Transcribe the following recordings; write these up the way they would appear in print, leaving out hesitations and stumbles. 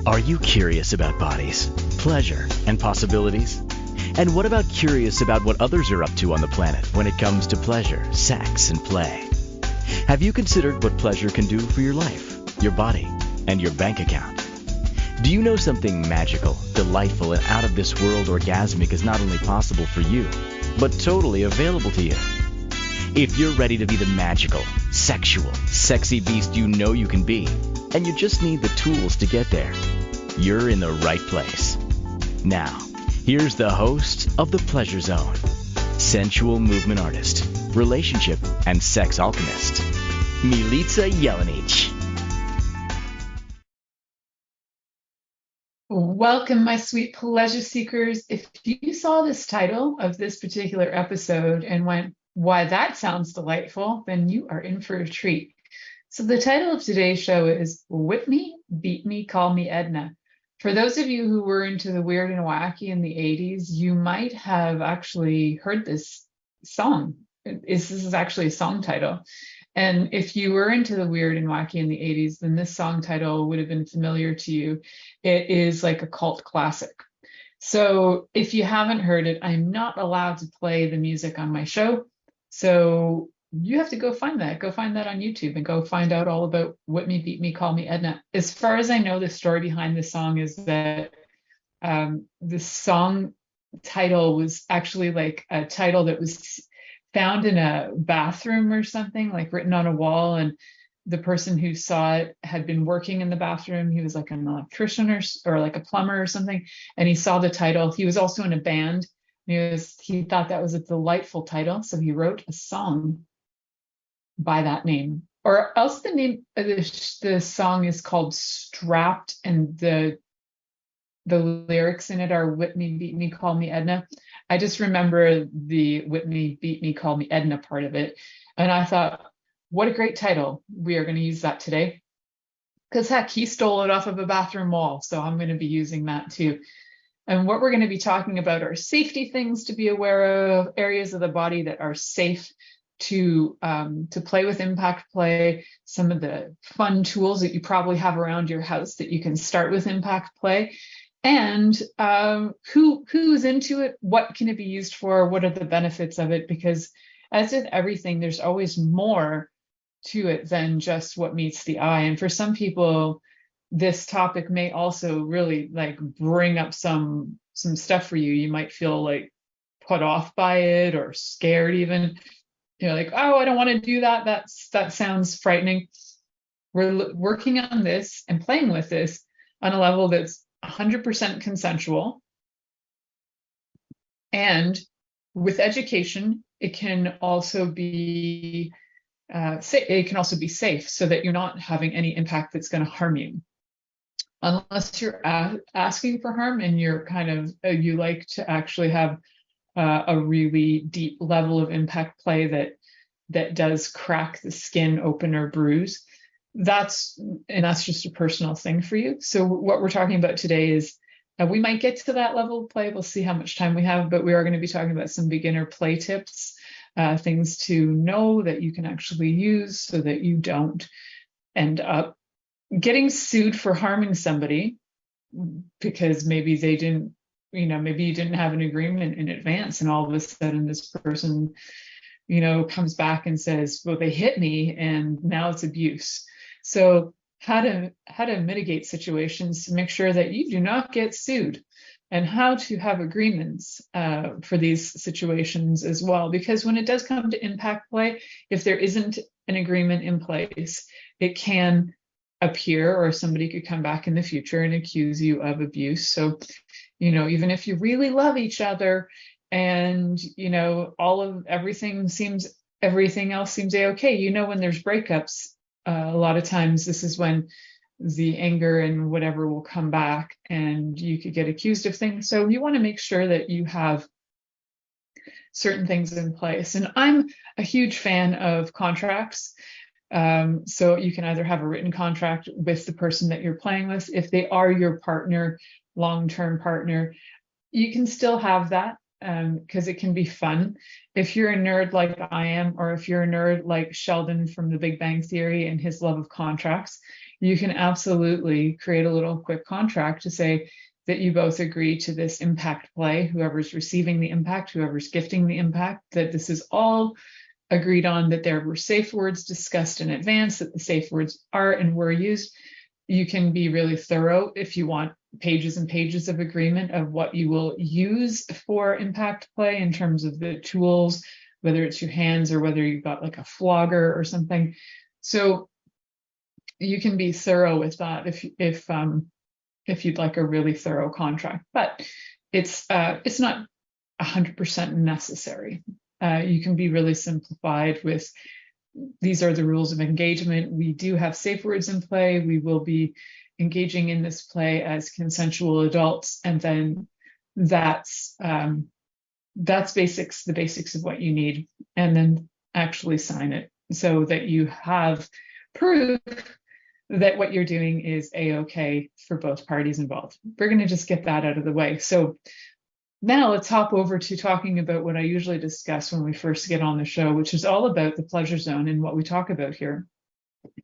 Are you curious about bodies, pleasure, and possibilities? And what about curious about what others are up to on the planet when it comes to pleasure, sex, and play? Have you considered what pleasure can do for your life, your body, and your bank account? Do you know something magical, delightful, and out of this world orgasmic is not only possible for you, but totally available to you? If you're ready to be the magical, sexual, sexy beast you know you can be, and you just need the tools to get there, you're in the right place. Now, here's the host of The Pleasure Zone, sensual movement artist, relationship and sex alchemist, Milica Jelenic. Welcome, my sweet pleasure seekers. If you saw this title of this particular episode and went, "Why, that sounds delightful," then you are in for a treat. So the title of today's show is Whip Me, Beat Me, Call Me Edna. For those of you who were into the weird and wacky in the 80s, you might have actually heard this song. This is actually a song title. And if you were into the weird and wacky in the 80s, then this song title would have been familiar to you. It is like a cult classic. So if you haven't heard it, I'm not allowed to play the music on my show. So you have to go find that. Go find that on YouTube and go find out all about Whip Me, Beat Me, Call Me Edna. As far as I know, the story behind this song is that the song title was actually like a title that was found in a bathroom or something, like written on a wall. And the person who saw it had been working in the bathroom. He was like an electrician or like a plumber or something. And he saw the title. He was also in a band. He thought that was a delightful title. So he wrote a song by that name, or else the name of the song is called Strapped, and the lyrics in it are Whip Me, Beat Me, Call Me Edna. I just remember the Whip Me, Beat Me, Call Me Edna part of it. And I thought, what a great title. We are going to use that today. Because heck, he stole it off of a bathroom wall. So I'm going to be using that too. And what we're going to be talking about are safety things to be aware of, areas of the body that are safe to play with impact play, some of the fun tools that you probably have around your house that you can start with impact play, and who's into it, what can it be used for, what are the benefits of it, because as with everything, there's always more to it than just what meets the eye. And for some people, this topic may also really like bring up some stuff for you. You might feel like put off by it or scared even. You're like, oh, I don't want to do that. That sounds frightening. We're working on this and playing with this on a level that's 100% consensual. And with education, it can also be safe so that you're not having any impact that's going to harm you. Unless you're asking for harm and you're kind of, you like to actually have a really deep level of impact play that does crack the skin open or bruise. That's just a personal thing for you. So what we're talking about today is we might get to that level of play. We'll see how much time we have, but we are going to be talking about some beginner play tips, things to know that you can actually use so that you don't end up getting sued for harming somebody because maybe they didn't, maybe you didn't have an agreement in advance, and all of a sudden this person, comes back and says, well, they hit me and now it's abuse. So how to mitigate situations to make sure that you do not get sued, and how to have agreements for these situations as well. Because when it does come to impact play, if there isn't an agreement in place, it can appear, or somebody could come back in the future and accuse you of abuse. So, even if you really love each other and, everything else seems okay, when there's breakups, a lot of times this is when the anger and whatever will come back and you could get accused of things. So you want to make sure that you have certain things in place. And I'm a huge fan of contracts. So you can either have a written contract with the person that you're playing with. If they are your partner, long-term partner, you can still have that because it can be fun. If you're a nerd like I am, or if you're a nerd like Sheldon from The Big Bang Theory and his love of contracts, you can absolutely create a little quick contract to say that you both agree to this impact play, whoever's receiving the impact, whoever's gifting the impact, that this is all agreed on, that there were safe words discussed in advance, that the safe words are and were used. You can be really thorough if you want pages and pages of agreement of what you will use for impact play in terms of the tools, whether it's your hands or whether you've got like a flogger or something. So you can be thorough with that if you'd like a really thorough contract, but it's not 100% necessary. You can be really simplified with, these are the rules of engagement. We do have safe words in play. We will be engaging in this play as consensual adults, and then that's the basics of what you need, and then actually sign it so that you have proof that what you're doing is a-okay for both parties involved. We're going to just get that out of the way. So now let's hop over to talking about what I usually discuss when we first get on the show, which is all about the pleasure zone and what we talk about here.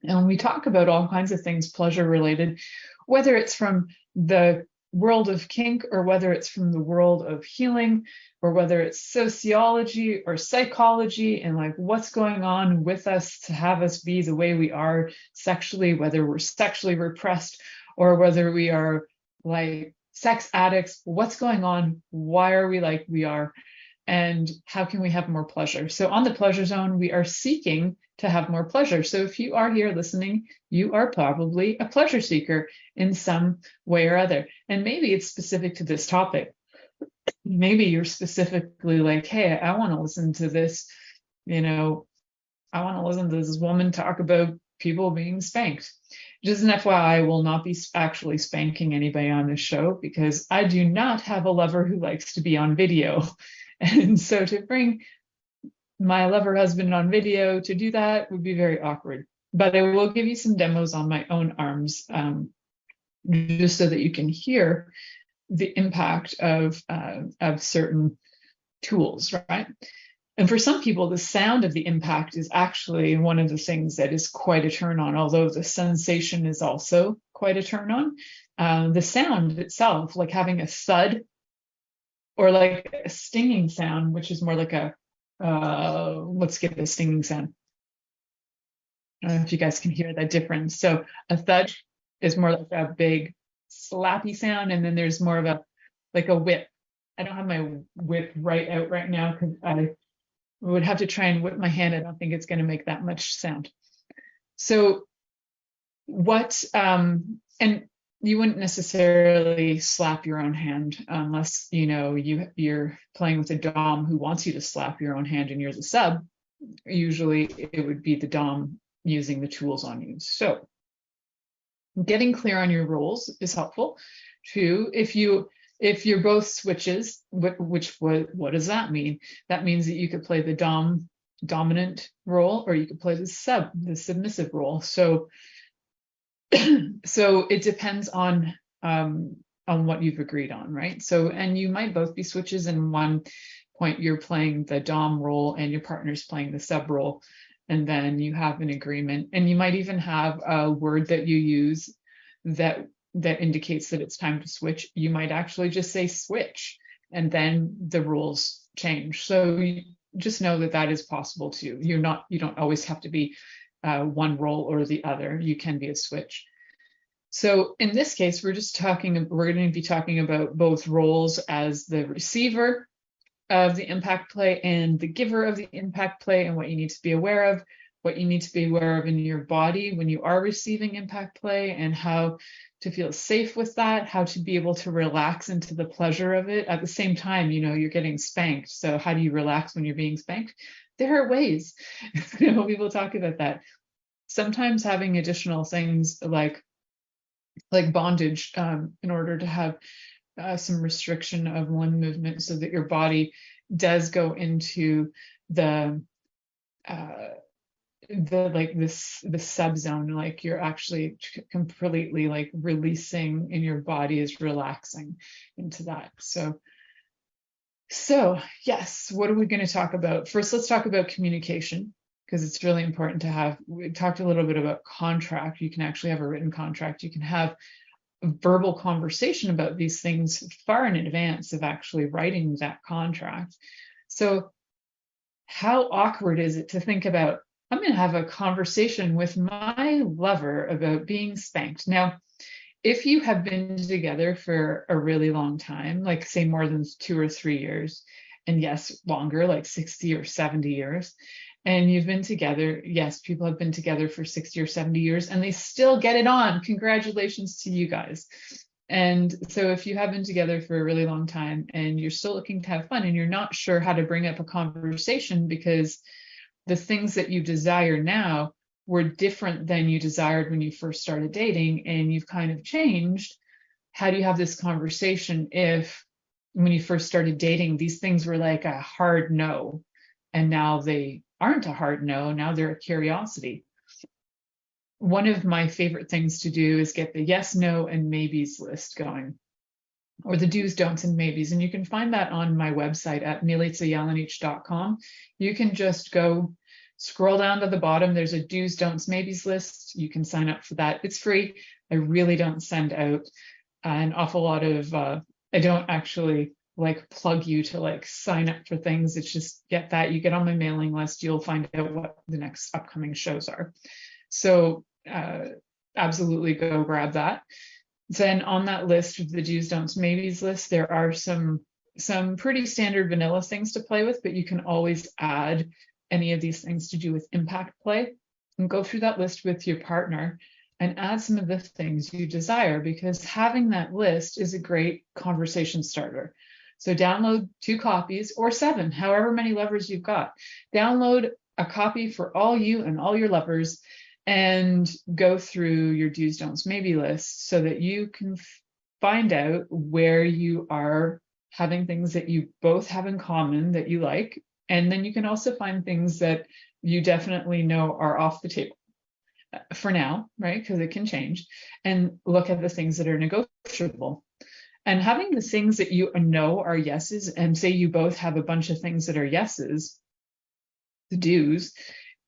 And when we talk about all kinds of things pleasure related, whether it's from the world of kink or whether it's from the world of healing, or whether it's sociology or psychology and like what's going on with us to have us be the way we are sexually, whether we're sexually repressed or whether we are like sex addicts, what's going on? Why are we like we are? And how can we have more pleasure? So on the pleasure zone, we are seeking to have more pleasure. So if you are here listening, you are probably a pleasure seeker in some way or other. And maybe it's specific to this topic. Maybe you're specifically like, hey, I want to listen to this, I want to listen to this woman talk about people being spanked. Just an FYI, I will not be actually spanking anybody on this show because I do not have a lover who likes to be on video. And so to bring my lover husband on video to do that would be very awkward. But I will give you some demos on my own arms, just so that you can hear the impact of certain tools, right? And for some people, the sound of the impact is actually one of the things that is quite a turn on, although the sensation is also quite a turn on. The sound itself, like having a thud or like a stinging sound, which is more like a, let's get the stinging sound. I don't know if you guys can hear that difference. So a thud is more like a big slappy sound, and then there's more of a like a whip. I don't have my whip right out right now because I would have to try and whip my hand. I don't think it's going to make that much sound. So what and you wouldn't necessarily slap your own hand unless you're playing with a dom who wants you to slap your own hand and you're the sub. Usually it would be the dom using the tools on you. So getting clear on your roles is helpful too. If you're both switches, what does that mean? That means that you could play the dominant role, or you could play the submissive role. So it depends on what you've agreed on, right? So, and you might both be switches. In one point, you're playing the dom role and your partner's playing the sub role, and then you have an agreement. And you might even have a word that you use that indicates that it's time to switch. You might actually just say switch, and then the rules change. So you just know that is possible too. You don't always have to be one role or the other. You can be a switch. So in this case, we're going to be talking about both roles as the receiver of the impact play and the giver of the impact play, and what you need to be aware of, what you need to be aware of in your body when you are receiving impact play, and how to feel safe with that, how to be able to relax into the pleasure of it. At the same time, you're getting spanked. So how do you relax when you're being spanked? There are ways. People talk about that. Sometimes having additional things like bondage in order to have some restriction of limb movement so that your body does go into the sub zone, like you're actually completely like releasing and your body is relaxing into that. So yes, what are we going to talk about? First, let's talk about communication. because it's really important to have. We talked a little bit about contract. You can actually have a written contract. You can have a verbal conversation about these things far in advance of actually writing that contract. So how awkward is it to think about, I'm going to have a conversation with my lover about being spanked? Now, if you have been together for a really long time, like say more than 2 or 3 years, and yes, longer, like 60 or 70 years, and you've been together, yes, people have been together for 60 or 70 years and they still get it on. Congratulations to you guys. And so if you have been together for a really long time and you're still looking to have fun and you're not sure how to bring up a conversation because the things that you desire now were different than you desired when you first started dating and you've kind of changed, how do you have this conversation if when you first started dating, these things were like a hard no, and now they aren't a hard no, now they're a curiosity? One of my favorite things to do is get the yes, no, and maybes list going, or the do's, don'ts, and maybes. And you can find that on my website at milicajelenic.com. You can just go scroll down to the bottom. There's a do's, don'ts, maybes list. You can sign up for that. It's free. I really don't send out an awful lot of, I don't actually like plug you to like sign up for things. It's just get that. You get on my mailing list. You'll find out what the next upcoming shows are. So absolutely go grab that. Then on that list of the do's, don'ts, maybes list, there are some pretty standard vanilla things to play with, but you can always add any of these things to do with impact play, and go through that list with your partner and add some of the things you desire, because having that list is a great conversation starter. So download 2 copies or 7, however many lovers you've got. Download a copy for all you and all your lovers and go through your do's, don'ts, maybe list so that you can find out where you are having things that you both have in common that you like. And then you can also find things that you definitely know are off the table for now, right? Because it can change, and look at the things that are negotiable. And having the things that you know are yeses, and say you both have a bunch of things that are yeses, the do's,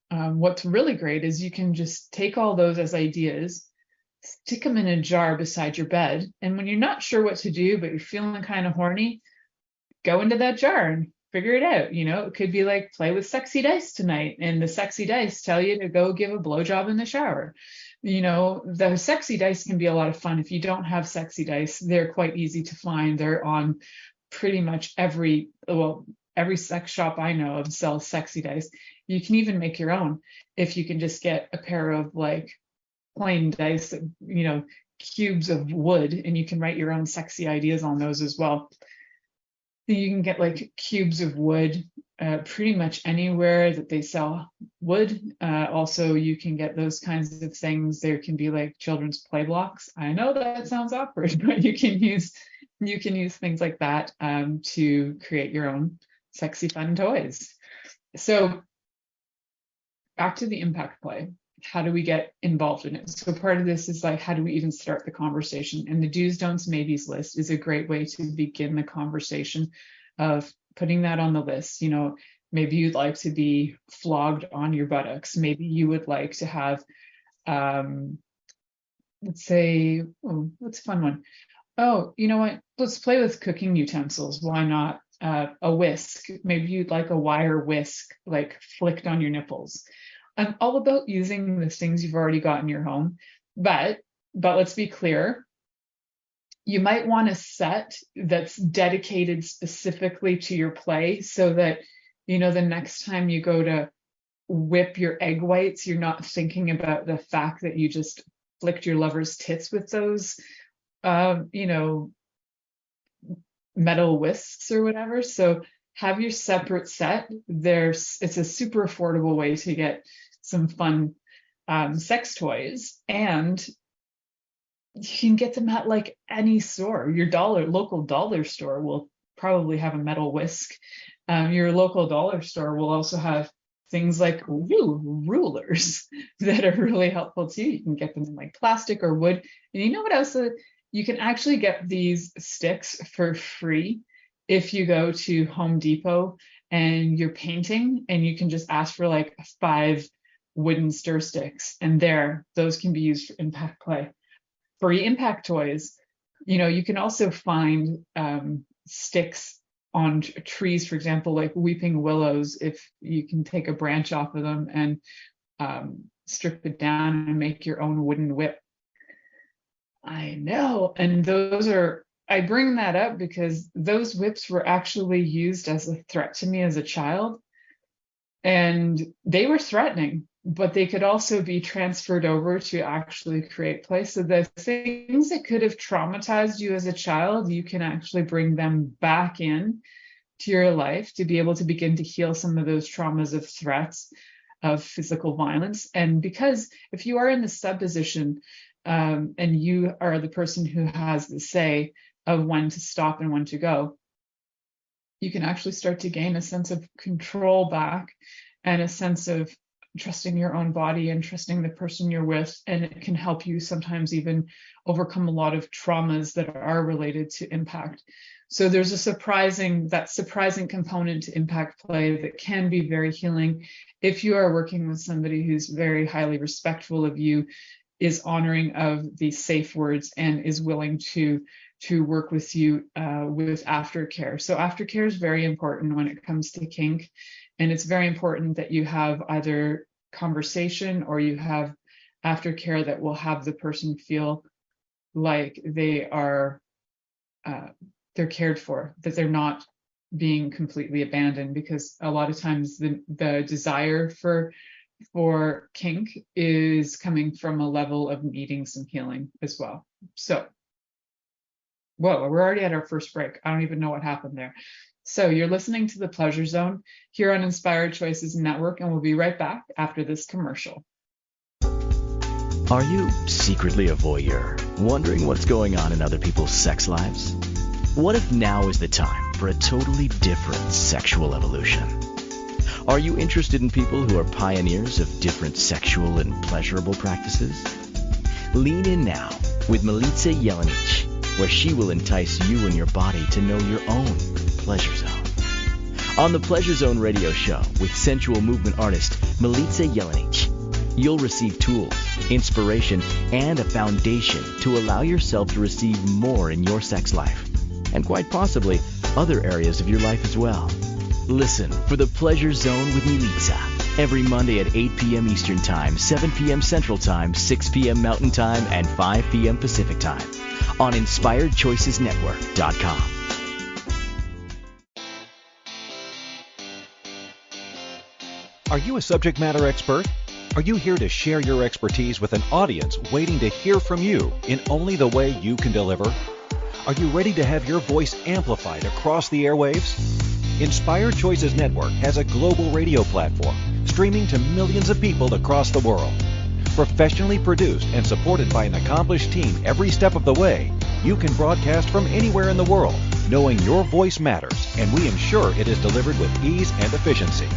what's really great is you can just take all those as ideas, stick them in a jar beside your bed, and when you're not sure what to do, but you're feeling kind of horny, go into that jar and figure it out. You know, it could be like play with sexy dice tonight, and the sexy dice tell you to go give a blowjob in the shower. You know, the sexy dice can be a lot of fun. If you don't have sexy dice, they're quite easy to find. They're on pretty much every sex shop I know of sells sexy dice. You can even make your own if you can just get a pair of like plain dice, you know, cubes of wood, and you can write your own sexy ideas on those as well. You can get like cubes of wood pretty much anywhere that they sell wood. Also, you can get those kinds of things. There can be like children's play blocks. I know that sounds awkward, but you can use things like that to create your own sexy fun toys. So back to the impact play. How do we get involved in it? So part of this is like, how do we even start the conversation? And the do's, don'ts, maybes list is a great way to begin the conversation of putting that on the list. You know, maybe you'd like to be flogged on your buttocks. Maybe you would like to have, let's say, oh, what's a fun one? Oh, you know what? Let's play with cooking utensils. Why not? A whisk. Maybe you'd like a wire whisk, like flicked on your nipples. I'm all about using the things you've already got in your home, but let's be clear. You might want a set that's dedicated specifically to your play, so that, you know, the next time you go to whip your egg whites, you're not thinking about the fact that you just flicked your lover's tits with those, you know, metal whisks or whatever. So have your separate set. It's a super affordable way to get some fun sex toys, and you can get them at like any store. Your local dollar store will probably have a metal whisk. Your local dollar store will also have things like rulers that are really helpful too. You can get them in like plastic or wood. And you know what else? You can actually get these sticks for free if you go to Home Depot and you're painting, and you can just ask for like 5 wooden stir sticks, and those can be used for impact play. Free impact toys. You can also find sticks on trees, for example, like weeping willows, if you can take a branch off of them and strip it down and make your own wooden whip. I know. And I bring that up because those whips were actually used as a threat to me as a child. And they were threatening, but they could also be transferred over to actually create play. So the things that could have traumatized you as a child, you can actually bring them back in to your life to be able to begin to heal some of those traumas of threats, of physical violence. And because if you are in the sub-position, and you are the person who has the say of when to stop and when to go, you can actually start to gain a sense of control back and a sense of trusting your own body and trusting the person you're with. And it can help you sometimes even overcome a lot of traumas that are related to impact. So there's that surprising component to impact play that can be very healing if you are working with somebody who's very highly respectful of you, is honoring of the safe words, and is willing to work with you with aftercare. So aftercare is very important when it comes to kink, and it's very important that you have either conversation or you have aftercare that will have the person feel like they're cared for, that they're not being completely abandoned, because a lot of times the desire for kink is coming from a level of needing some healing as well. So, whoa, we're already at our first break. I don't even know what happened there. So you're listening to The Pleasure Zone here on Inspired Choices Network, and we'll be right back after this commercial. Are you secretly a voyeur, wondering what's going on in other people's sex lives? What if now is the time for a totally different sexual evolution? Are you interested in people who are pioneers of different sexual and pleasurable practices? Lean in now with Milica Jelenic, where she will entice you and your body to know your own pleasure zone. On the Pleasure Zone radio show with sensual movement artist Milica Jelenic, you'll receive tools, inspiration, and a foundation to allow yourself to receive more in your sex life, and quite possibly other areas of your life as well. Listen for The Pleasure Zone with Milica every Monday at 8 p.m. Eastern Time, 7 p.m. Central Time, 6 p.m. Mountain Time, and 5 p.m. Pacific Time on InspiredChoicesNetwork.com. Are you a subject matter expert? Are you here to share your expertise with an audience waiting to hear from you in only the way you can deliver? Are you ready to have your voice amplified across the airwaves? Inspired Choices Network has a global radio platform streaming to millions of people across the world. Professionally produced and supported by an accomplished team every step of the way, you can broadcast from anywhere in the world, knowing your voice matters, and we ensure it is delivered with ease and efficiency.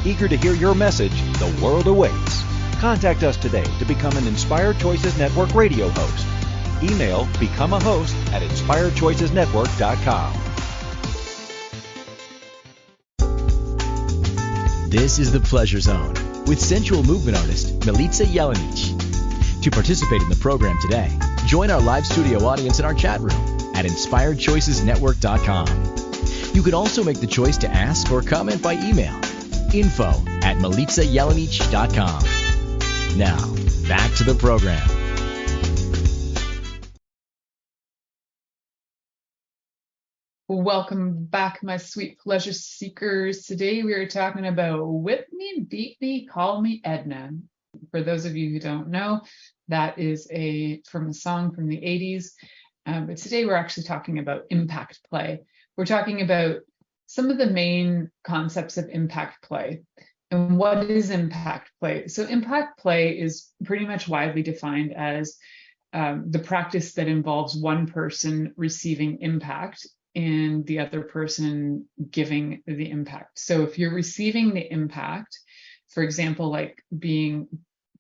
Eager to hear your message, the world awaits. Contact us today to become an Inspired Choices Network radio host. Email become a host at inspiredchoicesnetwork.com. This is The Pleasure Zone with sensual movement artist Milica Jelenic. To participate in the program today, join our live studio audience in our chat room at inspiredchoicesnetwork.com. You can also make the choice to ask or comment by email, info@milicajelenic.com. Now, back to the program. Welcome back, my sweet pleasure seekers. Today we are talking about whip me, beat me, call me Edna. For those of you who don't know, that is from a song from the 80s. But today we're actually talking about impact play. We're talking about some of the main concepts of impact play. And what is impact play? So impact play is pretty much widely defined as the practice that involves one person receiving impact and the other person giving the impact. So if you're receiving the impact, for example, like being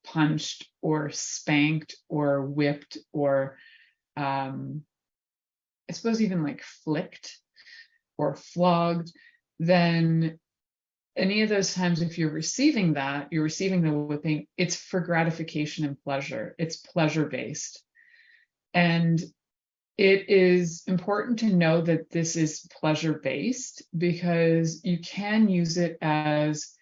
punched or spanked or whipped or I suppose even like flicked or flogged, then any of those times, if you're receiving that, you're receiving the whipping, it's for gratification and pleasure. It's pleasure-based. And it is important to know that this is pleasure-based, because you can use it as,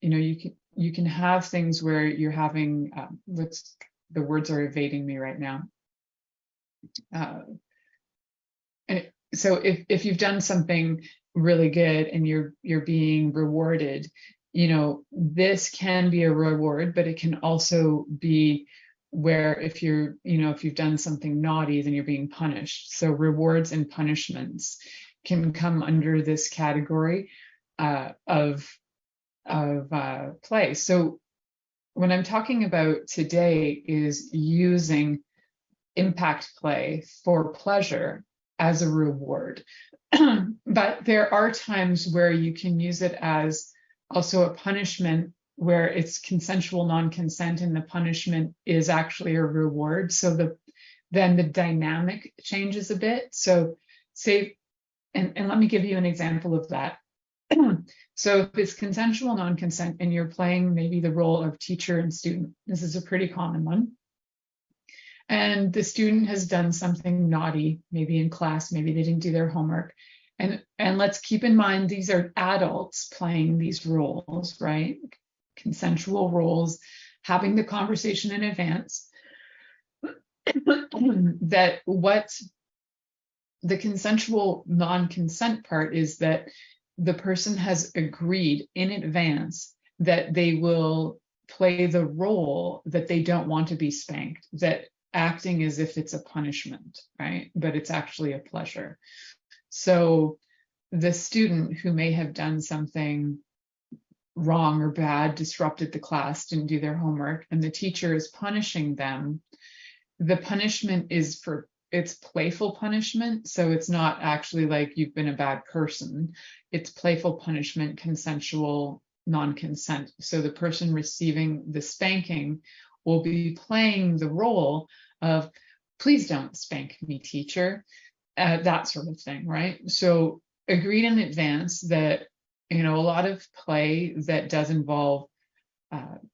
you can have things where you're having, the words are evading me right now. So if you've done something really good and you're being rewarded, this can be a reward, but it can also be where if you've done something naughty, then you're being punished. So rewards and punishments can come under this category of play. So what I'm talking about today is using impact play for pleasure as a reward. But there are times where you can use it as also a punishment, where it's consensual non-consent and the punishment is actually a reward. So then the dynamic changes a bit. So say, and let me give you an example of that. So if it's consensual non-consent and you're playing maybe the role of teacher and student, this is a pretty common one. And the student has done something naughty, maybe in class, maybe they didn't do their homework. And let's keep in mind, these are adults playing these roles, right? Consensual roles, having the conversation in advance. That what the consensual non-consent part is that the person has agreed in advance that they will play the role that they don't want to be spanked, that acting as if it's a punishment, right? But it's actually a pleasure. So the student who may have done something wrong or bad, disrupted the class, didn't do their homework, and the teacher is punishing them, the punishment is it's playful punishment. So it's not actually like you've been a bad person. It's playful punishment, consensual non-consent. So the person receiving the spanking will be playing the role of, please don't spank me, teacher, that sort of thing, right? So agreed in advance that, a lot of play that does involve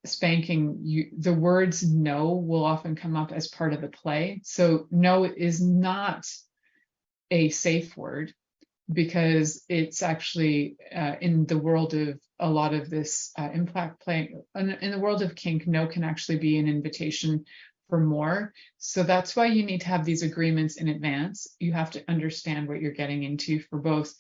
spanking, the words no will often come up as part of the play. So no is not a safe word, because it's actually in the world of a lot of this impact play, in the world of kink, no can actually be an invitation for more. So that's why you need to have these agreements in advance. You have to understand what you're getting into for both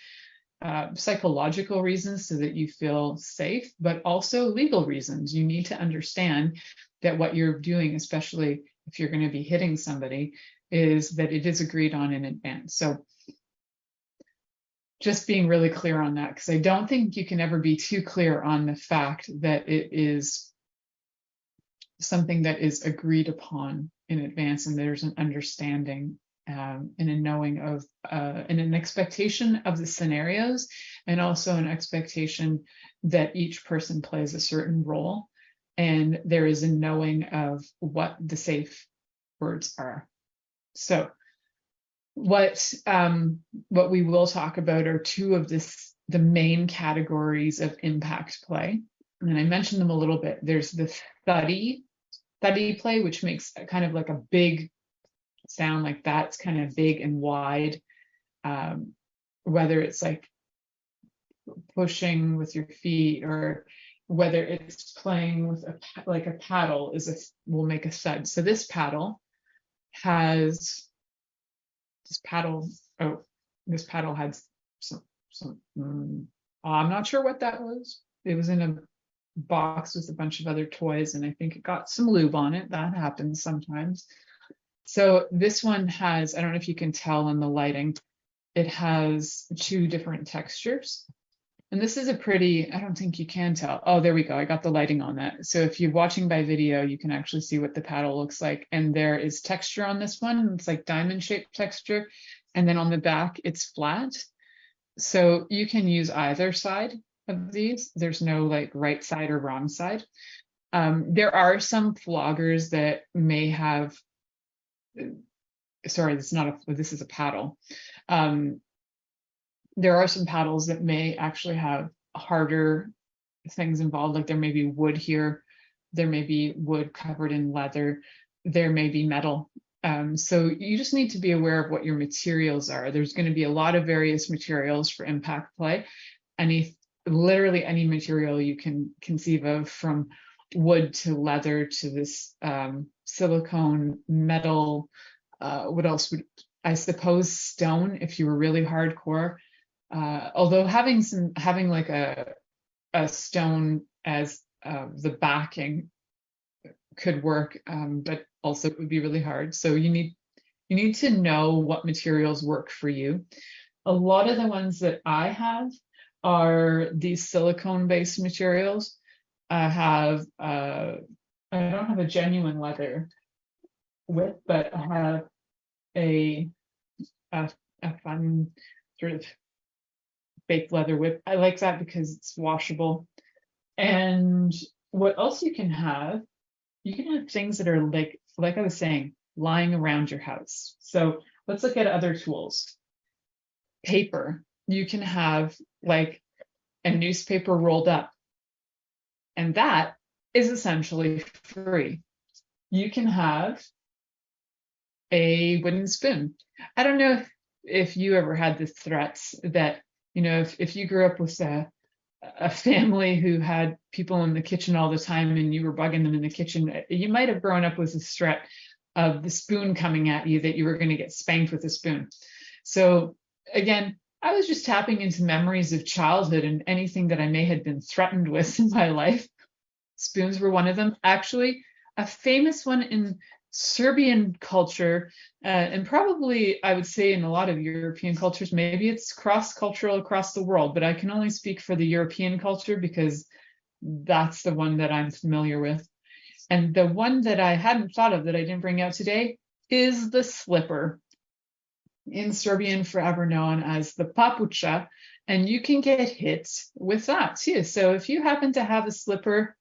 psychological reasons, so that you feel safe, but also legal reasons. You need to understand that what you're doing, especially if you're going to be hitting somebody, is that it is agreed on in advance. So just being really clear on that, because I don't think you can ever be too clear on the fact that it is something that is agreed upon in advance, and there's an understanding and a knowing of and an expectation of the scenarios, and also an expectation that each person plays a certain role, and there is a knowing of what the safe words are. So what we will talk about are two of the main categories of impact play, and I mentioned them a little bit. There's the thuddy play, which makes kind of like a big sound like that. It's kind of big and wide, whether it's like pushing with your feet, or whether it's playing with like a paddle will make a thud. So this paddle had some I'm not sure what that was. It was in a box with a bunch of other toys, and I think it got some lube on it. That happens sometimes. So this one has, I don't know if you can tell in the lighting, it has two different textures. And this is I don't think you can tell. Oh, there we go. I got the lighting on that. So if you're watching by video, you can actually see what the paddle looks like. And there is texture on this one. It's like diamond shaped texture. And then on the back, it's flat. So you can use either side of these. There's no like right side or wrong side. There are some floggers that may have, sorry, this is a paddle. there are some paddles that may actually have harder things involved, like there may be wood here, there may be wood covered in leather, there may be metal. So you just need to be aware of what your materials are. There's going to be a lot of various materials for impact play. Literally any material you can conceive of, from wood to leather to this silicone, metal, what else would, I suppose, stone if you were really hardcore. Although having like a stone as the backing could work, but also it would be really hard. So you need to know what materials work for you. A lot of the ones that I have are these silicone-based materials. I don't have a genuine leather whip, but I have a fun sort of fake leather whip. I like that because it's washable. And what else you can have things that are like I was saying, lying around your house. So let's look at other tools. Paper. You can have like a newspaper rolled up, and that is essentially free. You can have a wooden spoon. I don't know if you ever had the threats that, if you grew up with a family who had people in the kitchen all the time and you were bugging them in the kitchen, you might have grown up with this threat of the spoon coming at you, that you were going to get spanked with a spoon. So again, I was just tapping into memories of childhood and anything that I may have been threatened with in my life. Spoons were one of them. Actually, a famous one in Serbian culture, and probably I would say in a lot of European cultures, maybe it's cross-cultural across the world, but I can only speak for the European culture because that's the one that I'm familiar with. And the one that I hadn't thought of that I didn't bring out today is the slipper. In Serbian, forever known as the papuča, and you can get hit with that too. So if you happen to have a slipper,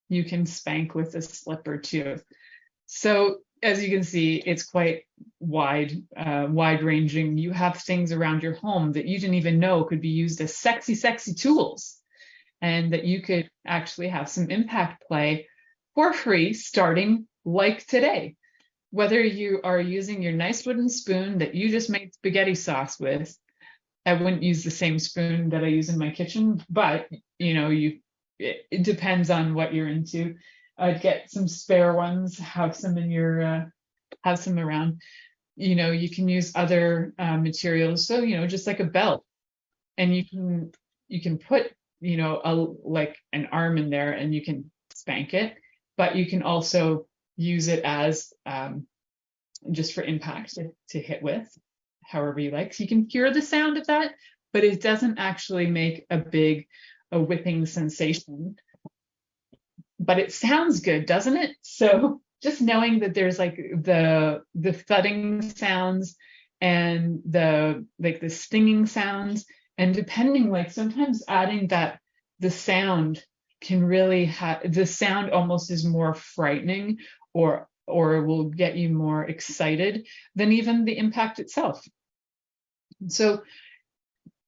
you can spank with a slipper too. So as you can see, it's quite wide-ranging. You have things around your home that you didn't even know could be used as sexy, sexy tools, and that you could actually have some impact play for free starting like today. Whether you are using your nice wooden spoon that you just made spaghetti sauce with, I wouldn't use the same spoon that I use in my kitchen, but it depends on what you're into. I'd get some spare ones, have some have some around. You can use other materials. So, just like a belt, and you can put, like an arm in there and you can spank it, but you can also use it as just for impact to hit with, however you like. So you can hear the sound of that, but it doesn't actually make a whipping sensation. But it sounds good, doesn't it? So just knowing that there's like the thudding sounds and the stinging sounds, and depending, like sometimes adding the sound can really the sound almost is more frightening or will get you more excited than even the impact itself. So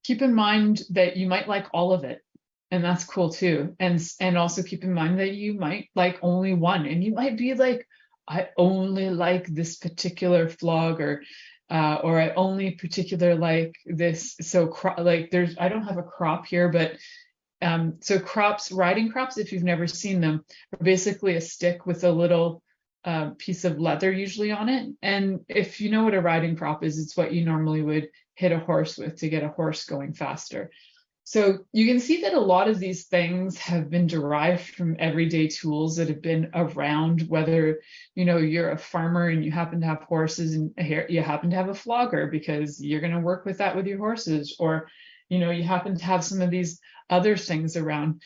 keep in mind that you might like all of it, and that's cool too. And also keep in mind that you might like only one, and you might be like, I only like this particular flog, or I only particular like this. So I don't have a crop here, but so riding crops, if you've never seen them, are basically a stick with a little piece of leather usually on it. And if you know what a riding crop is, it's what you normally would hit a horse with to get a horse going faster. So you can see that a lot of these things have been derived from everyday tools that have been around, whether, you're a farmer and you happen to have horses and you happen to have a flogger because you're going to work with that with your horses, or, you happen to have some of these other things around.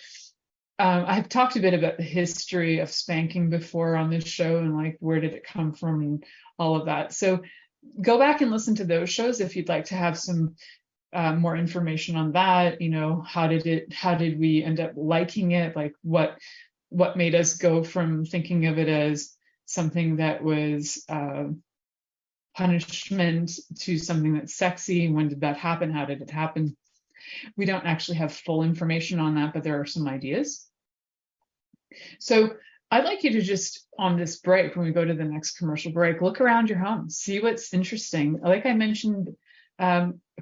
I've talked a bit about the history of spanking before on this show, and like, where did it come from and all of that. So go back and listen to those shows if you'd like to have some more information on that. How did we end up liking it? Like what made us go from thinking of it as something that was punishment to something that's sexy. When did that happen? How did it happen? We don't actually have full information on that, but there are some ideas. So I'd like you to just, on this break, when we go to the next commercial break, look around your home, see what's interesting. Like I mentioned,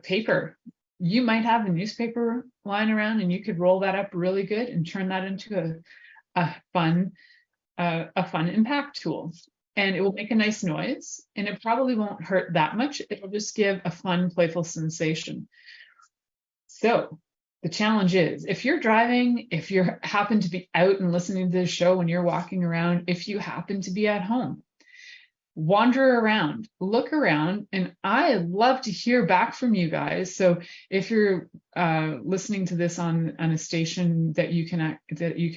paper. You might have a newspaper lying around, and you could roll that up really good and turn that into a fun impact tool. And it will make a nice noise, and it probably won't hurt that much. It'll just give a fun, playful sensation. So the challenge is, if you're driving, if you happen to be out and listening to this show when you're walking around, if you happen to be at home, wander around, look around, and I love to hear back from you guys. So if you're listening to this on a station that you can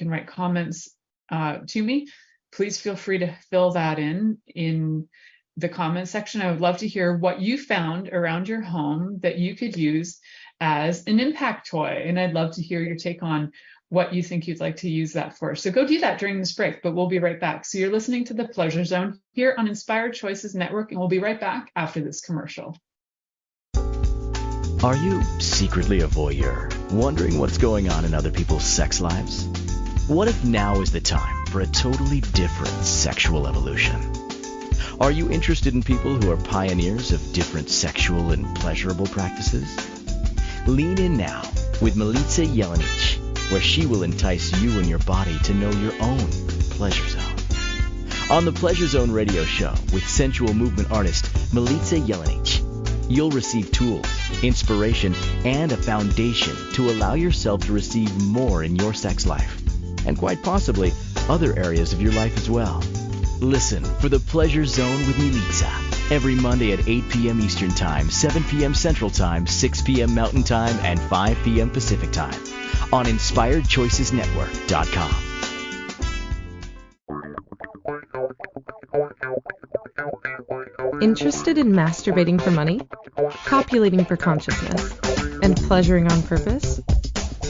write comments to me, please feel free to fill that in the comment section. I would love to hear what you found around your home that you could use as an impact toy. And I'd love to hear your take on what you think you'd like to use that for. So go do that during this break, but we'll be right back. So you're listening to The Pleasure Zone here on Inspired Choices Network, and we'll be right back after this commercial. Are you secretly a voyeur, wondering what's going on in other people's sex lives? What if now is the time for a totally different sexual evolution? Are you interested in people who are pioneers of different sexual and pleasurable practices? Lean in now with Milica Jelenic, where she will entice you and your body to know your own pleasure zone. On the Pleasure Zone radio show with sensual movement artist Milica Jelenic, you'll receive tools, inspiration, and a foundation to allow yourself to receive more in your sex life, and quite possibly other areas of your life as well. Listen for the Pleasure Zone with Milica every Monday at 8 p.m. Eastern Time, 7 p.m. Central Time, 6 p.m. Mountain Time, and 5 p.m. Pacific Time on InspiredChoicesNetwork.com. Interested in masturbating for money, copulating for consciousness, and pleasuring on purpose?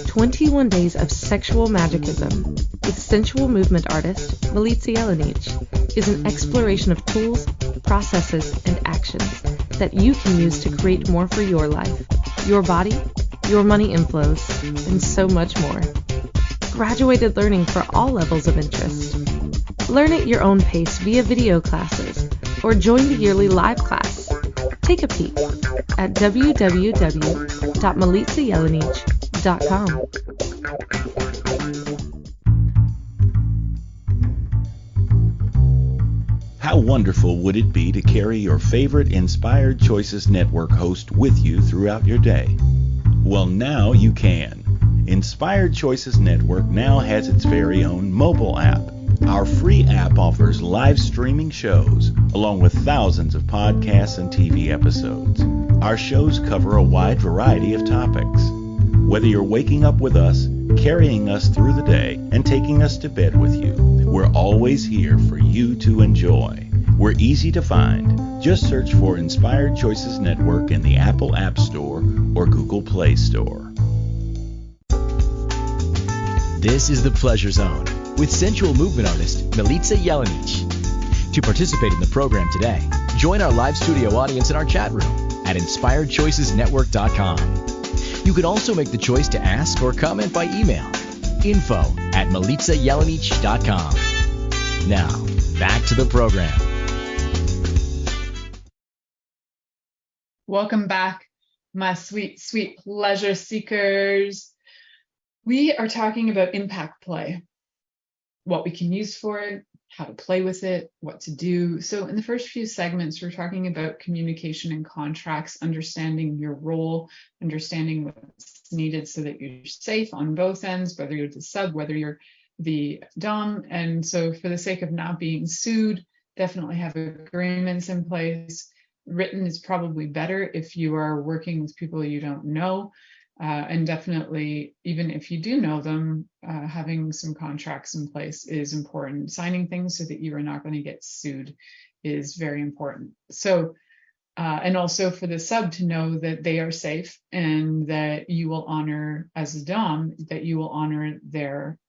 21 Days of Sexual Magicism with sensual movement artist Milica Jelenic is an exploration of tools, processes, and actions that you can use to create more for your life, your body, your money inflows, and so much more. Graduated learning for all levels of interest. Learn at your own pace via video classes or join the yearly live class. Take a peek at www.milicajelenic.com. How wonderful would it be to carry your favorite Inspired Choices Network host with you throughout your day? Well, now you can. Inspired Choices Network now has its very own mobile app. Our free app offers live streaming shows, along with thousands of podcasts and TV episodes. Our shows cover a wide variety of topics. Whether you're waking up with us, carrying us through the day, and taking us to bed with you, we're always here for you to enjoy. We're easy to find. Just search for Inspired Choices Network in the Apple App Store or Google Play Store. This is The Pleasure Zone with sensual movement artist Milica Jelenic. To participate in the program today, join our live studio audience in our chat room at InspiredChoicesNetwork.com. You can also make the choice to ask or comment by email, info@milicajelenic.com. Now, back to the program. Welcome back, my sweet, sweet pleasure seekers. We are talking about impact play, what we can use for it, how to play with it, what to do. So in the first few segments, we're talking about communication and contracts, understanding your role, understanding what's needed so that you're safe on both ends, whether you're the sub, whether you're the dom. And so for the sake of not being sued, definitely have agreements in place. Written is probably better if you are working with people you don't know. And definitely, even if you do know them, having some contracts in place is important. Signing things so that you are not going to get sued is very important. So, and also for the sub to know that they are safe and that you will honor, as a dom, that you will honor their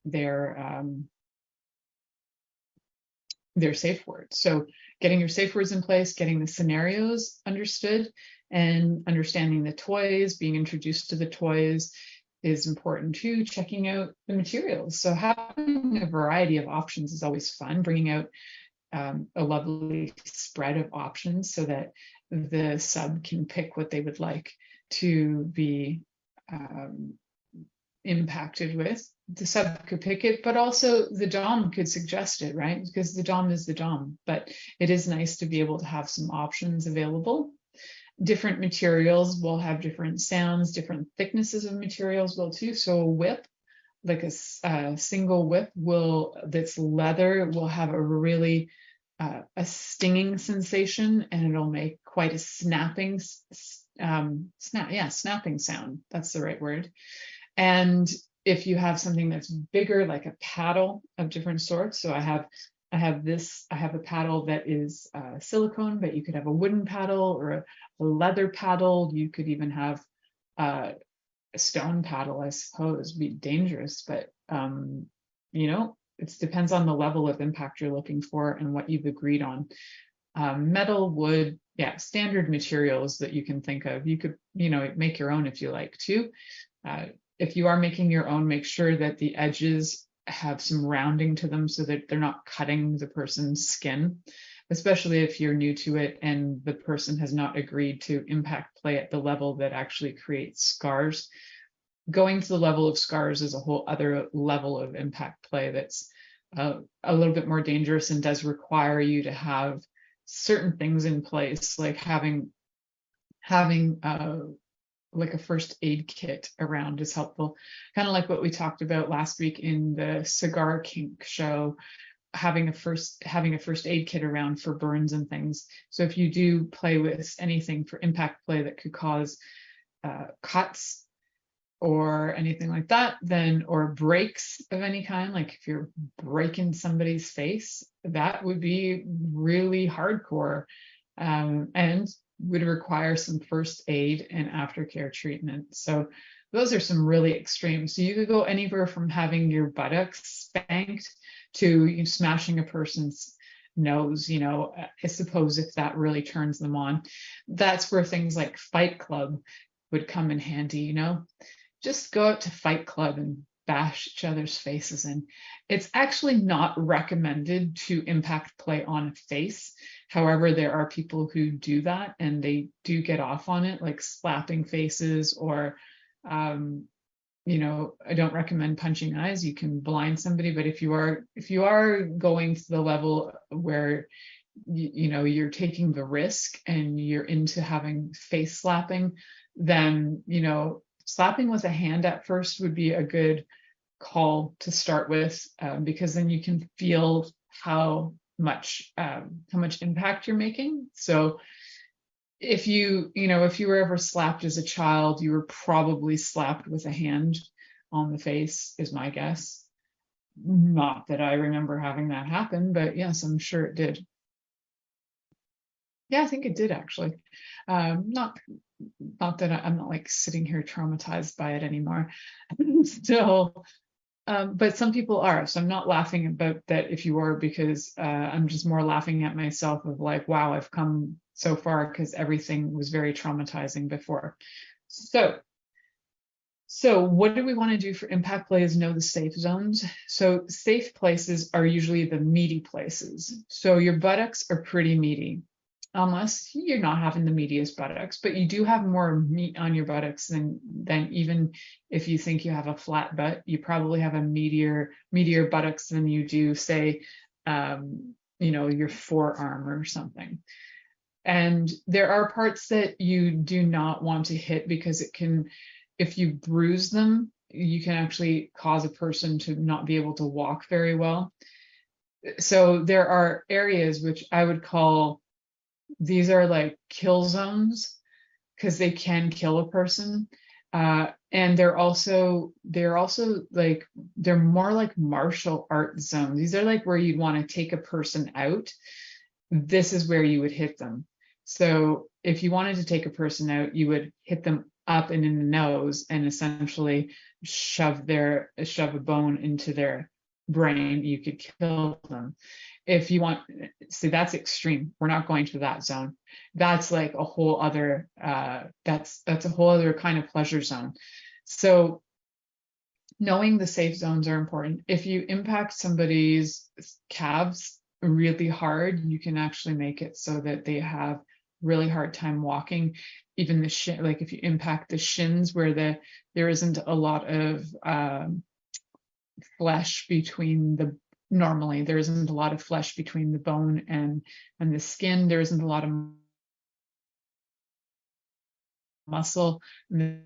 their safe words. So getting your safe words in place, getting the scenarios understood, and understanding the toys, being introduced to the toys is important too. Checking out the materials. So having a variety of options is always fun, bringing out a lovely spread of options so that the sub can pick what they would like to be impacted with. The sub could pick it, but also the dom could suggest it, right? Because the dom is the dom, but it is nice to be able to have some options available. Different materials will have different sounds, different thicknesses of materials will too. So a whip, like a single whip that's leather, will have a really a stinging sensation, and it'll make quite a snapping snapping sound. That's the right word. And if you have something that's bigger, like a paddle of different sorts, so I have a paddle that is silicone, but you could have a wooden paddle or a leather paddle. You could even have a stone paddle, I suppose. Be dangerous, but it depends on the level of impact you're looking for and what you've agreed on. Metal, wood, standard materials that you can think of. You could, make your own if you like to. If you are making your own, make sure that the edges have some rounding to them so that they're not cutting the person's skin, especially if you're new to it and the person has not agreed to impact play at the level that actually creates scars. Going to the level of scars is a whole other level of impact play that's a little bit more dangerous and does require you to have certain things in place, like having like a first aid kit around is helpful. Kind of like what we talked about last week in the cigar kink show, having a first aid kit around for burns and things. So if you do play with anything for impact play that could cause cuts or anything like that, or breaks of any kind, like if you're breaking somebody's face, that would be really hardcore and would require some first aid and aftercare treatment. So those are some really extreme. So you could go anywhere from having your buttocks spanked to smashing a person's nose, I suppose, if that really turns them on. That's where things like Fight Club would come in handy, Just go out to Fight Club and bash each other's faces in. It's actually not recommended to impact play on a face. However, there are people who do that and they do get off on it, like slapping faces or, I don't recommend punching eyes. You can blind somebody, but if you are going to the level where you're taking the risk and you're into having face slapping, then, slapping with a hand at first would be a good call to start with, because then you can feel how much impact you're making. So if you were ever slapped as a child, you were probably slapped with a hand on the face, is my guess. Not that I remember having that happen, but yes, I'm sure it did. Yeah, I think it did actually. Not that I'm not like sitting here traumatized by it anymore. Still, but some people are. So I'm not laughing about that if you are, because I'm just more laughing at myself of like, wow, I've come so far because everything was very traumatizing before. So what do we want to do for impact play is know the safe zones. So safe places are usually the meaty places. So your buttocks are pretty meaty, unless you're not having the meatiest buttocks, but you do have more meat on your buttocks than even if you think you have a flat butt. You probably have a meatier buttocks than you do, say, your forearm or something. And there are parts that you do not want to hit because it can, if you bruise them, you can actually cause a person to not be able to walk very well. So there are areas which I would call, these are like kill zones, because they can kill a person. And they're more like martial art zones. These are like where you'd want to take a person out. This is where you would hit them. So if you wanted to take a person out, you would hit them up and in the nose and essentially shove a bone into their brain. You could kill them. If you want, see, that's extreme. We're not going to that zone. That's like a whole other, that's a whole other kind of pleasure zone. So knowing the safe zones are important. If you impact somebody's calves really hard, you can actually make it so that they have really hard time walking. Even the shin, like if you impact the shins where there isn't a lot of flesh between the, normally there isn't a lot of flesh between the bone and the skin. There isn't a lot of muscle in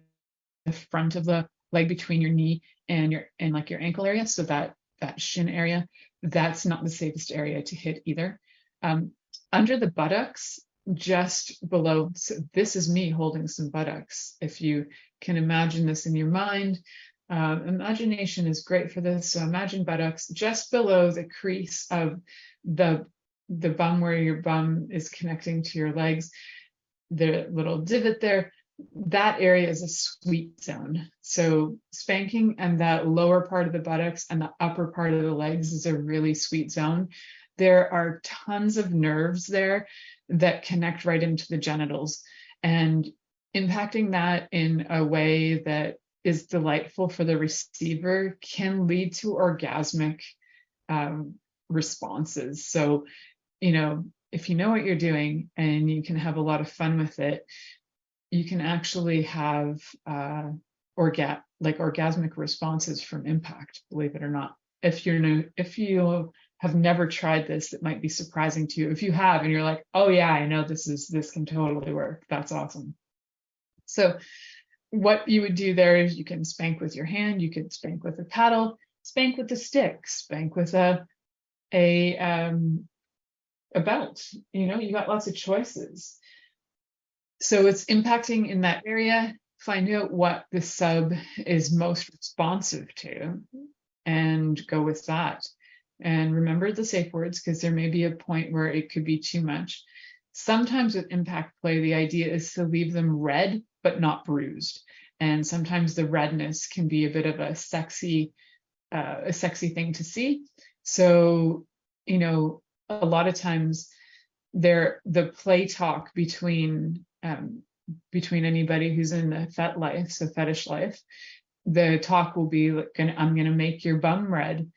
the front of the leg between your knee and like your ankle area. So that shin area, that's not the safest area to hit either. Under the buttocks, just below, so this is me holding some buttocks. If you can imagine this in your mind, imagination is great for this. So imagine buttocks just below the crease of the bum, where your bum is connecting to your legs, the little divot there. That area is a sweet zone. So spanking and that lower part of the buttocks and the upper part of the legs is a really sweet zone. There are tons of nerves there that connect right into the genitals, and impacting that in a way that is delightful for the receiver can lead to orgasmic responses. So, if you know what you're doing and you can have a lot of fun with it, you can actually have orgasmic responses from impact, believe it or not. If you have never tried this, it might be surprising to you. If you have and you're like, oh yeah, I know this can totally work, that's awesome. So what you would do there is you can spank with your hand, you could spank with a paddle, spank with a stick, spank with a belt. You got lots of choices. So it's impacting in that area. Find out what the sub is most responsive to and go with that. And remember the safe words, because there may be a point where it could be too much. Sometimes with impact play, the idea is to leave them red, but not bruised. And sometimes the redness can be a bit of a sexy thing to see. So, a lot of times the play talk between anybody who's in the fetish life, the talk will be like, I'm gonna make your bum red.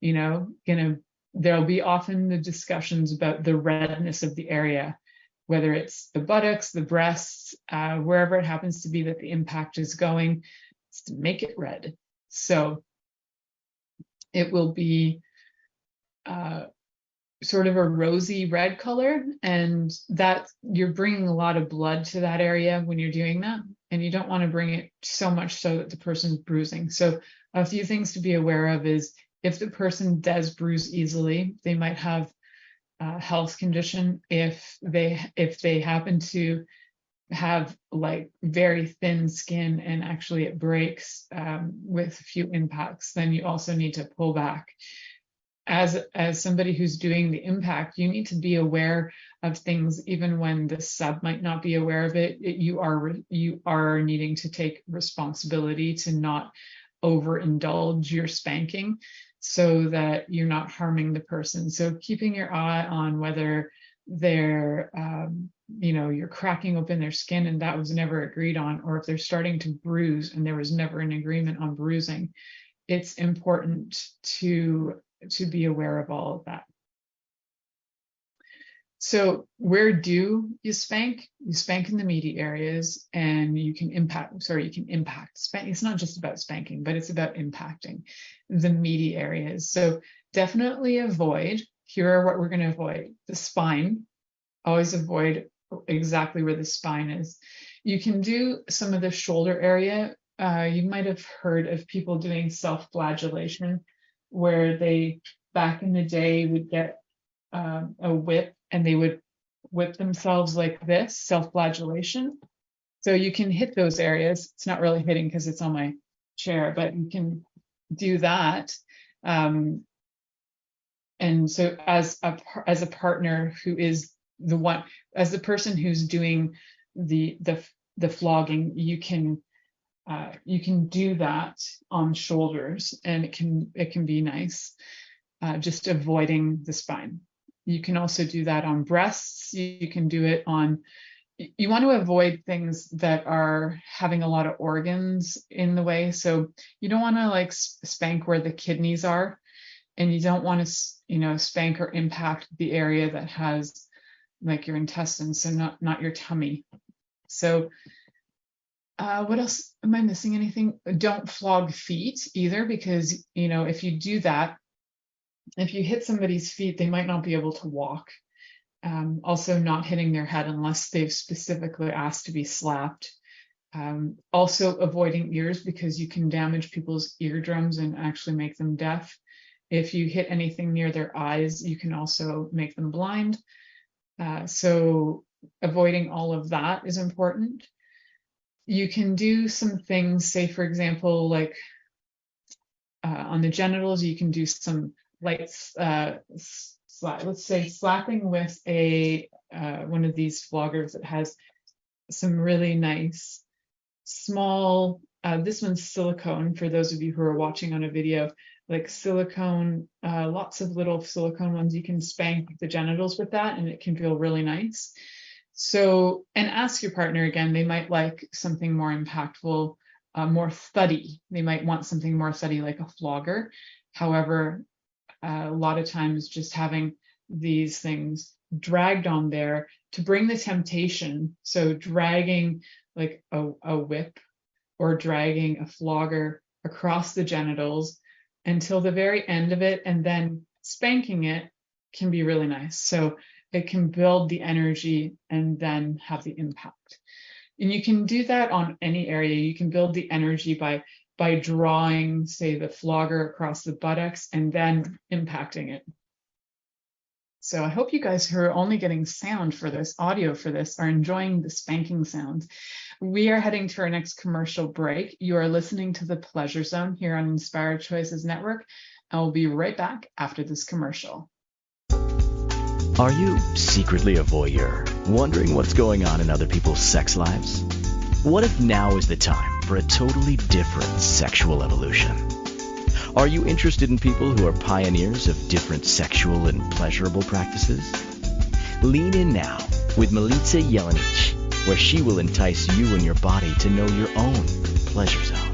There'll be often the discussions about the redness of the area, whether it's the buttocks, the breasts, wherever it happens to be that the impact is going, it's to make it red. So it will be sort of a rosy red color, and that you're bringing a lot of blood to that area when you're doing that, and you don't want to bring it so much so that the person's bruising. So a few things to be aware of is if the person does bruise easily, they might have a health condition. If they happen to have like very thin skin and actually it breaks with a few impacts, then you also need to pull back. As somebody who's doing the impact, you need to be aware of things even when the sub might not be aware of it. You are needing to take responsibility to not overindulge your spanking so that you're not harming the person. So keeping your eye on whether they're you're cracking open their skin and that was never agreed on, or if they're starting to bruise and there was never an agreement on bruising. It's important to be aware of all of that. So where do you spank? You spank in the meaty areas, and you can impact. It's not just about spanking, but it's about impacting the meaty areas. So definitely avoid, here are what we're going to avoid. The spine, always avoid exactly where the spine is. You can do some of the shoulder area. You might have heard of people doing self-flagellation, where they, back in the day, would get a whip and they would whip themselves like this, self-flagellation. So you can hit those areas. It's not really hitting because it's on my chair, but you can do that. And so as a partner who is the one, as the person who's doing the flogging, you can do that on shoulders, and it can be nice. just avoiding the spine. You can also do that on breasts. You can do it on, you want to avoid things that are having a lot of organs in the way. So you don't want to like spank where the kidneys are, and you don't want to, spank or impact the area that has like your intestines, so not your tummy. So what else? Am I missing anything? Don't flog feet either, because, if you do that, if you hit somebody's feet, they might not be able to walk. Also not hitting their head unless they've specifically asked to be slapped. Also avoiding ears, because you can damage people's eardrums and actually make them deaf. If you hit anything near their eyes, you can also make them blind. So avoiding all of that is important. You can do some things, say, for example, like on the genitals, you can do some light, let's say slapping with a one of these floggers that has some really nice small, this one's silicone for those of you who are watching on a video, like silicone, lots of little silicone ones. You can spank the genitals with that and it can feel really nice. So, and ask your partner again, they might like something more impactful, more thuddy. They might want something more thuddy like a flogger. However, a lot of times just having these things dragged on there to bring the temptation. So dragging like a whip or dragging a flogger across the genitals until the very end of it, and then spanking it can be really nice. So it can build the energy and then have the impact. And you can do that on any area. You can build the energy by drawing, say, the flogger across the buttocks and then impacting it. So I hope you guys who are only getting sound for this, audio for this, are enjoying the spanking sounds. We are heading to our next commercial break. You are listening to The Pleasure Zone here on Inspired Choices Network, and we'll be right back after this commercial. Are you secretly a voyeur, wondering what's going on in other people's sex lives? What if now is the time for a totally different sexual evolution? Are you interested in people who are pioneers of different sexual and pleasurable practices? Lean in now with Milica Jelenic, where she will entice you and your body to know your own pleasure zone.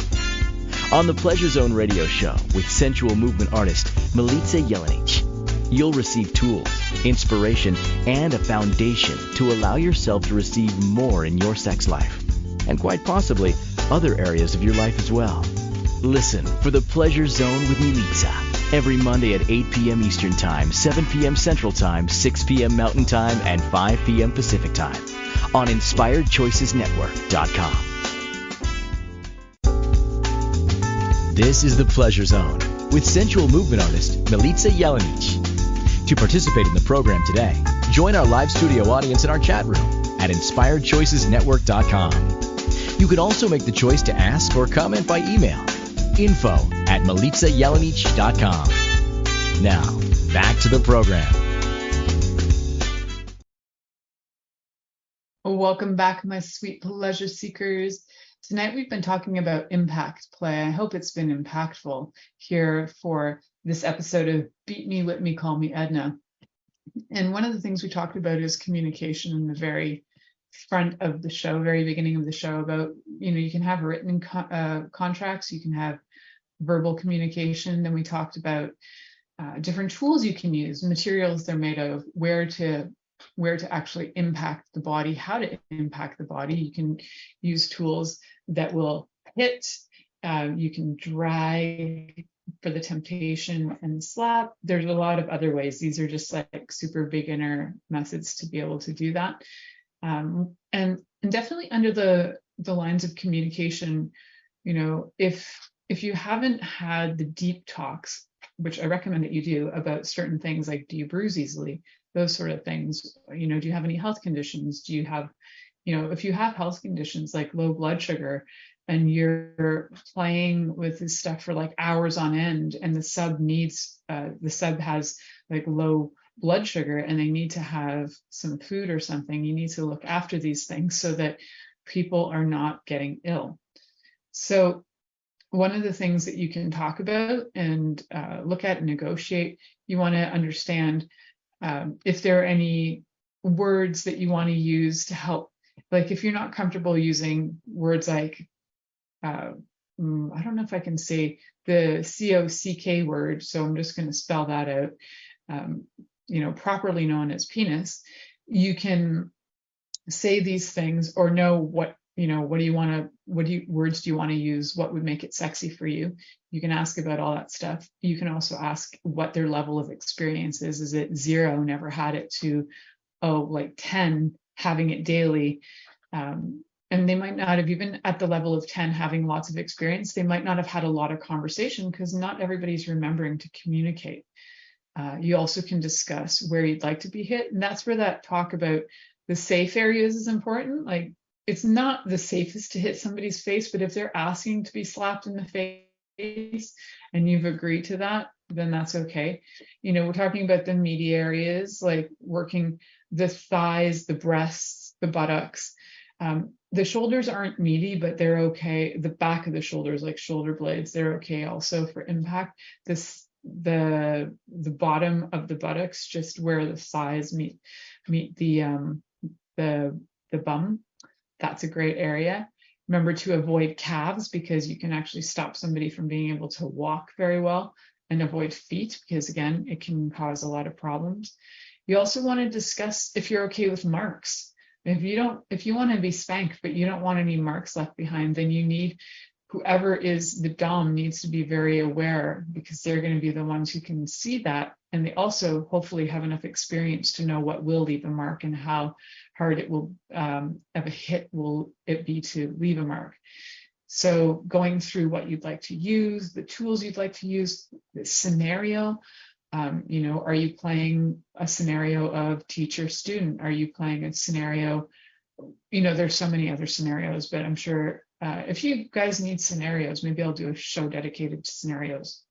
On the Pleasure Zone radio show with sensual movement artist Milica Jelenic, you'll receive tools, inspiration, and a foundation to allow yourself to receive more in your sex life, and quite possibly other areas of your life as well. Listen for The Pleasure Zone with Milica every Monday at 8 p.m. Eastern Time, 7 p.m. Central Time, 6 p.m. Mountain Time, and 5 p.m. Pacific Time on InspiredChoicesNetwork.com. This is The Pleasure Zone with sensual movement artist Milica Jelenic. To participate in the program today, join our live studio audience in our chat room at InspiredChoicesNetwork.com. You can also make the choice to ask or comment by email, info@MilicaJelenic.com. Now, back to the program. Welcome back, my sweet pleasure seekers. Tonight we've been talking about impact play. I hope it's been impactful here for this episode of Beat Me, Whip Me, Call Me Edna. And one of the things we talked about is communication in the very front of the show, very beginning of the show, about, you can have written contracts, you can have verbal communication. Then we talked about different tools you can use, materials they're made of, where to actually impact the body, how to impact the body. You can use tools that will hit, you can drag for the temptation and slap. There's a lot of other ways. These are just like super beginner methods to be able to do that. And definitely under the lines of communication, if you haven't had the deep talks, which I recommend that you do, about certain things like, do you bruise easily? Those sort of things. Do you have any health conditions? Do you have, if you have health conditions like low blood sugar, and you're playing with this stuff for like hours on end, and the sub has like low blood sugar and they need to have some food or something, you need to look after these things so that people are not getting ill. So one of the things that you can talk about and look at and negotiate, you want to understand if there are any words that you want to use to help. Like if you're not comfortable using words like, I don't know if I can say the COCK word, so I'm just going to spell that out, properly known as penis, you can say these things or know what words do you want to use? What would make it sexy for you? You can ask about all that stuff. You can also ask what their level of experience is. Is it 0, never had it, to, like 10, having it daily? And they might not have, even at the level of 10, having lots of experience, they might not have had a lot of conversation because not everybody's remembering to communicate. You also can discuss where you'd like to be hit. And that's where that talk about the safe areas is important. Like, it's not the safest to hit somebody's face, but if they're asking to be slapped in the face and you've agreed to that, then that's okay. We're talking about the meaty areas, like working the thighs, the breasts, the buttocks. The shoulders aren't meaty, but they're okay. The back of the shoulders, like shoulder blades, they're okay also for impact. The bottom of the buttocks, just where the thighs meet the bum, that's a great area. Remember to avoid calves, because you can actually stop somebody from being able to walk very well, and avoid feet, because again, it can cause a lot of problems. You also want to discuss if you're okay with marks. If you want to be spanked, but you don't want any marks left behind, then whoever is the dom needs to be very aware, because they're going to be the ones who can see that. And they also hopefully have enough experience to know what will leave a mark and how hard it will, of a hit will it be to leave a mark. So going through what you'd like to use, the tools you'd like to use, the scenario. Are you playing a scenario of teacher-student? Are you playing a scenario? There's so many other scenarios, but I'm sure if you guys need scenarios, maybe I'll do a show dedicated to scenarios.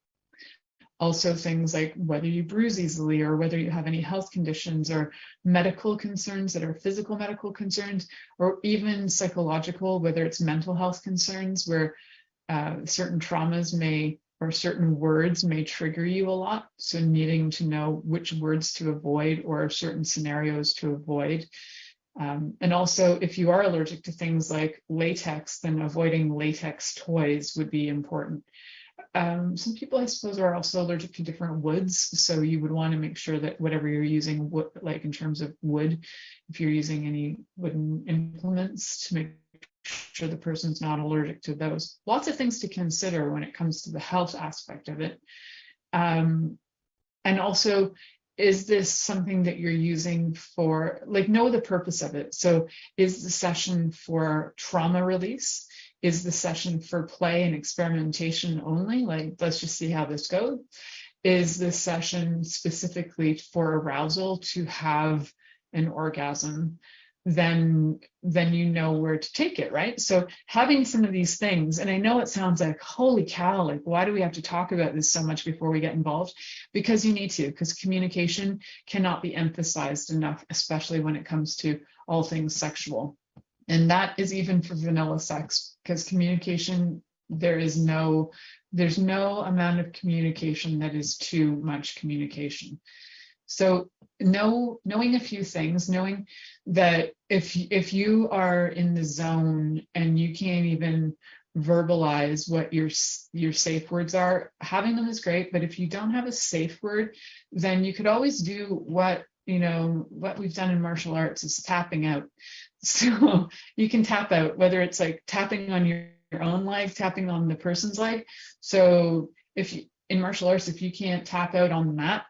Also things like whether you bruise easily, or whether you have any health conditions or medical concerns that are physical medical concerns, or even psychological, whether it's mental health concerns where certain traumas or certain words may trigger you a lot. So needing to know which words to avoid or certain scenarios to avoid. And also, if you are allergic to things like latex, then avoiding latex toys would be important. Some people, I suppose, are also allergic to different woods. So you would want to make sure that whatever you're using, like in terms of wood, if you're using any wooden implements, to make sure the person's not allergic to those. Lots of things to consider when it comes to the health aspect of it. And also, is this something that you're using for, know the purpose of it. So is the session for trauma release? Is the session for play and experimentation only? Let's just see how this goes. Is this session specifically for arousal to have an orgasm? Then you know where to take it, right? So having some of these things, and I know it sounds like, holy cow, why do we have to talk about this so much before we get involved? Because you need to, because communication cannot be emphasized enough, especially when it comes to all things sexual. And that is even for vanilla sex, because communication, there's no amount of communication that is too much communication. So knowing a few things, knowing that if you are in the zone and you can't even verbalize what your safe words are, having them is great. But if you don't have a safe word, then you could always do what we've done in martial arts is tapping out. So you can tap out, whether it's like tapping on your own leg, tapping on the person's leg. So in martial arts, if you can't tap out on the mat,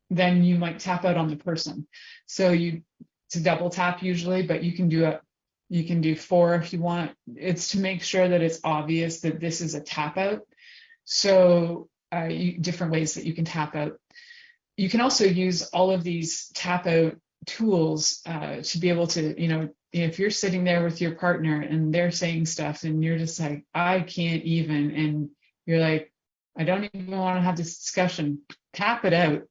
then you might tap out on the person. So it's a double tap usually, but you can do 4 if you want. It's to make sure that it's obvious that this is a tap out. So different ways that you can tap out. You can also use all of these tap out tools to be able to, if you're sitting there with your partner and they're saying stuff and you're just like, I can't even, and you're like, I don't even want to have this discussion, tap it out.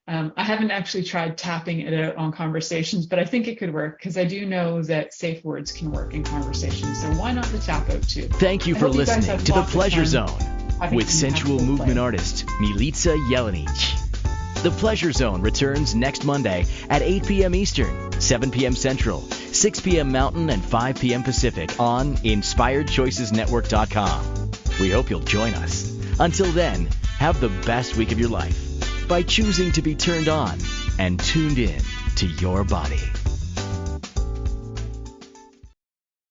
I haven't actually tried tapping it out on conversations, but I think it could work because I do know that safe words can work in conversations. So why not the tap out too? Thank you for listening to The Pleasure Zone with sensual movement artist Milica Jelenic. The Pleasure Zone returns next Monday at 8 p.m. Eastern, 7 p.m. Central, 6 p.m. Mountain, and 5 p.m. Pacific on InspiredChoicesNetwork.com. We hope you'll join us. Until then, have the best week of your life by choosing to be turned on and tuned in to your body.